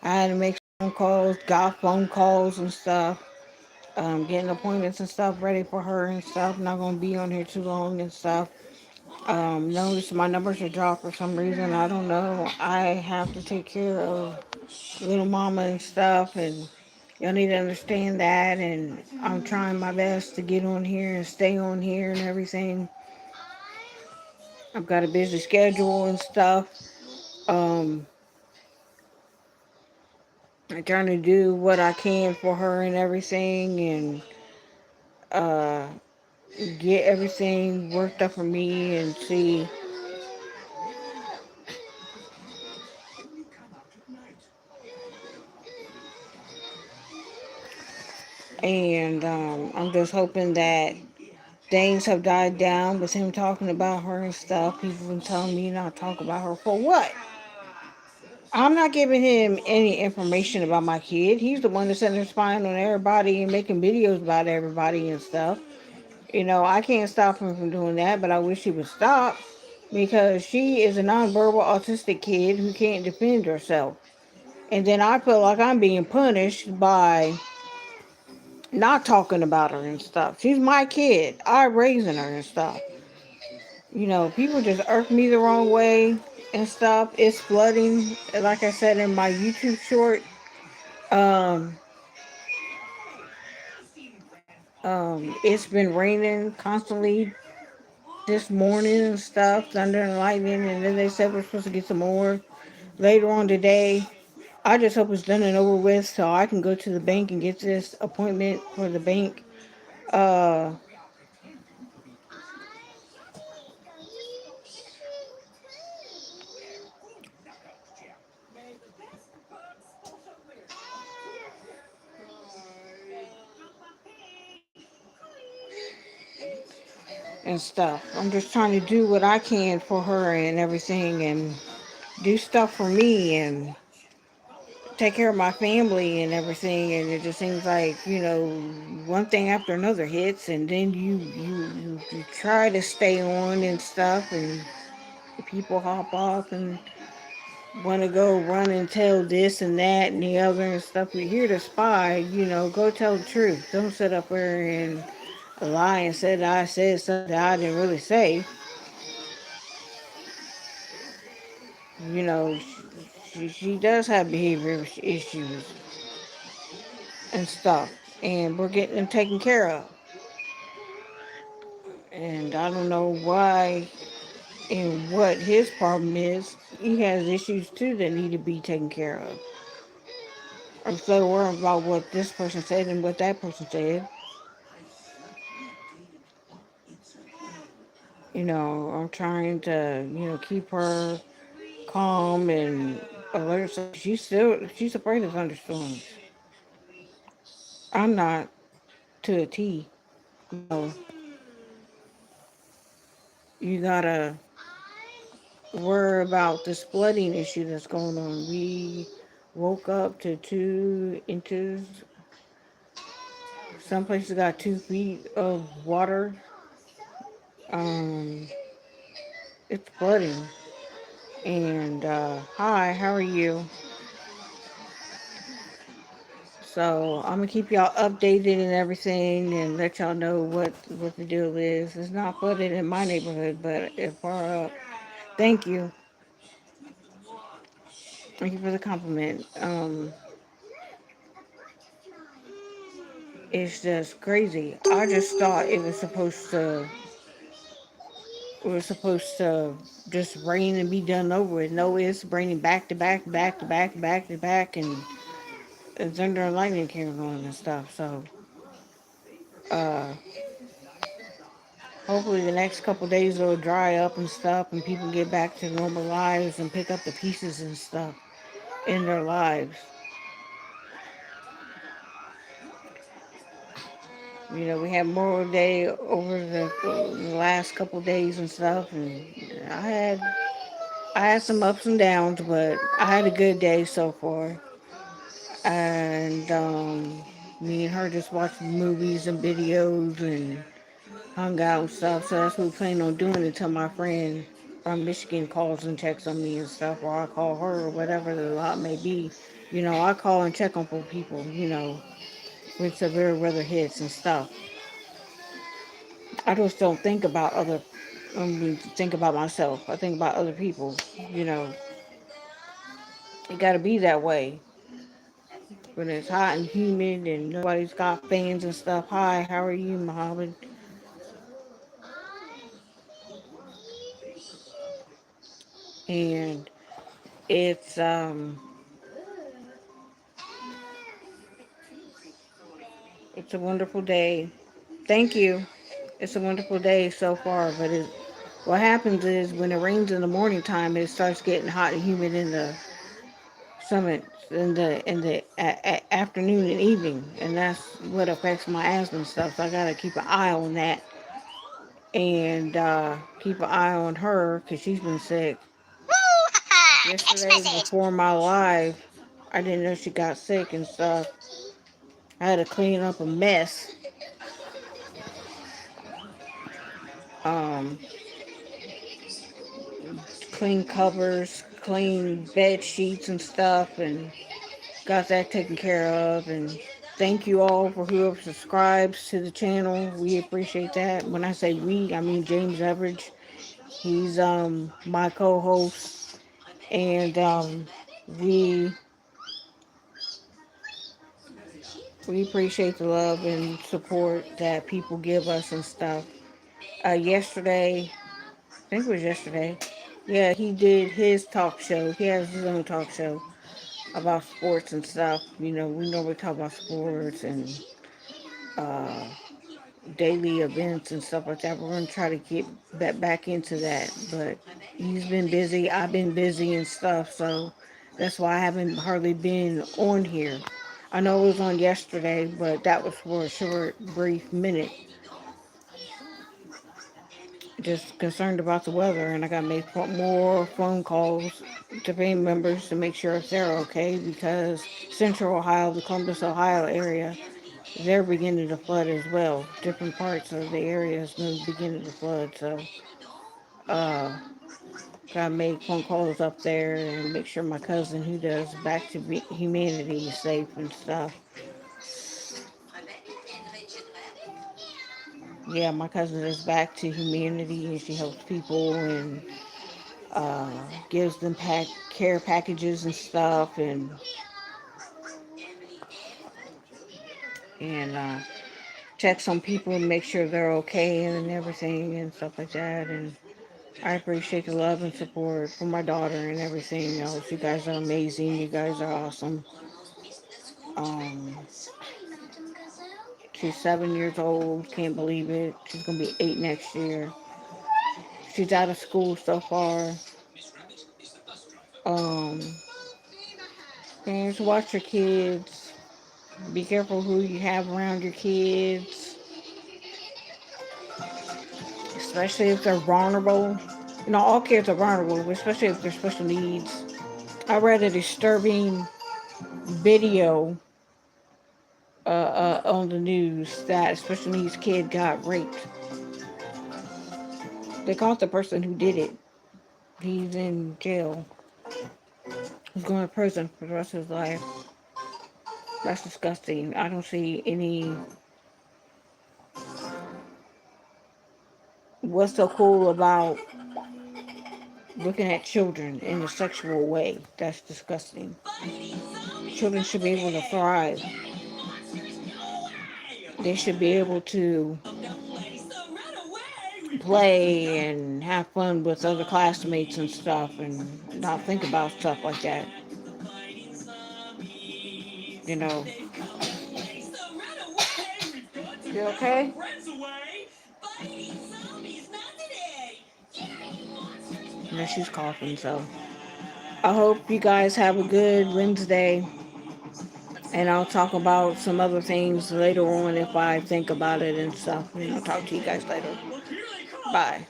I had to make phone calls, got phone calls and stuff. Getting appointments and stuff ready for her and stuff. Not gonna be on here too long and stuff. Notice my numbers are dropped for some reason. I don't know. I have to take care of little mama and stuff, and y'all need to understand that. And I'm trying my best to get on here and stay on here and everything. I've got a busy schedule and stuff. Um, I'm trying to do what I can for her and everything, and uh, get everything worked up for me and see. And I'm just hoping that things have died down with him talking about her and stuff. People been telling me not to talk about her for what? I'm not giving him any information about my kid. He's the one that's in there spying on everybody and making videos about everybody and stuff. You know, I can't stop him from doing that, but I wish he would stop because she is a nonverbal autistic kid who can't defend herself. And then I feel like I'm being punished by not talking about her and stuff. She's my kid. I'm raising her and stuff. You know, people just irk me the wrong way and stuff. It's flooding, like I said in my YouTube short. Um, it's been raining constantly this morning and stuff, thunder and lightning, and then they said we're supposed to get some more later on today. I just hope it's done and over with so I can go to the bank and get this appointment for the bank. Uh, and stuff. I'm just trying to do what I can for her and everything and do stuff for me and take care of my family and everything. And it just seems like, one thing after another hits, and then you try to stay on and stuff, and people hop off and want to go run and tell this and that and the other and stuff. You're here to spy, go tell the truth. Don't sit up there and lie and say that I said something that I didn't really say. You know, she does have behavior issues and stuff, and we're getting them taken care of. And I don't know why and what his problem is. He has issues too that need to be taken care of. I'm so worried about what this person said and what that person said. I'm trying to, keep her calm and alert. So she's afraid of thunderstorms. I'm not to a T. No, you gotta worry about this flooding issue that's going on. We woke up to 2 inches. Some places got 2 feet of water. Um, it's flooding. And hi, how are you? So I'm gonna keep y'all updated and everything, and let y'all know what the deal is. It's not flooded in my neighborhood, but it's far up. Thank you. Thank you for the compliment. It's just crazy. I just thought it was supposed to just rain and be done over with. No, it's raining back to back, back to back, back to back, and thunder and lightning came on and stuff. So, uh, hopefully the next couple days it'll dry up and stuff, and people get back to normal lives and pick up the pieces and stuff in their lives. We had Memorial Day over the last couple days and stuff, and I had I had some ups and downs, but I had a good day so far. And me and her just watched movies and videos and hung out and stuff. So that's what we plan on doing until my friend from Michigan calls and checks on me and stuff, or I call her or whatever the lot may be. I call and check on people, when severe weather hits and stuff. I just don't think about think about myself. I think about other people. You know, it got to be that way when it's hot and humid and nobody's got fans and stuff. Hi, how are you, Muhammad? And it's it's a wonderful day. Thank you. It's a wonderful day so far, but what happens is when it rains in the morning time, it starts getting hot and humid in the summit in the afternoon and evening, and that's what affects my asthma and stuff. So I gotta keep an eye on that and keep an eye on her because she's been sick. Yesterday before my live, I didn't know she got sick and stuff. I had to clean up a mess. Um, Clean covers, clean bed sheets and stuff, and got that taken care of. And thank you all for whoever subscribes to the channel. We appreciate that. When I say we, I mean James Everage. He's my co-host, and we we appreciate the love and support that people give us and stuff. Yesterday, I think it was yesterday. Yeah, he did his talk show. He has his own talk show about sports and stuff. We normally talk about sports and uh, daily events and stuff like that. We're going to try to get back into that. But he's been busy. I've been busy and stuff. So that's why I haven't hardly been on here. I know it was on yesterday, but that was for a short, brief minute. Just concerned about the weather, and I got to make more phone calls to family members to make sure if they're okay because Central Ohio, the Columbus, Ohio area, they're beginning to flood as well. Different parts of the area is beginning to flood, so uh, gotta make phone calls up there and make sure my cousin who does Back to Humanity is safe and stuff. Yeah, my cousin is Back to Humanity and she helps people and gives them care packages and stuff and checks on people and make sure they're okay and everything and stuff like that. And I appreciate the love and support from my daughter and everything else. You guys are amazing. You guys are awesome. Um, she's 7 years old. Can't believe it. She's gonna be 8 next year. She's out of school so far. Um, Parents, watch your kids. Be careful who you have around your kids, especially if they're vulnerable. All kids are vulnerable, especially if they're special needs. I read a disturbing video on the news that a special needs kid got raped. They caught the person who did it. He's in jail. He's going to prison for the rest of his life. That's disgusting. I don't see any. What's so cool about looking at children in a sexual way? That's disgusting. Children should be able to thrive. They should be able to play and have fun with other classmates and stuff and not think about stuff like that. You know. You okay? Yeah, she's coughing, so. I hope you guys have a good Wednesday. And I'll talk about some other things later on if I think about it and stuff. And I'll talk to you guys later. Bye.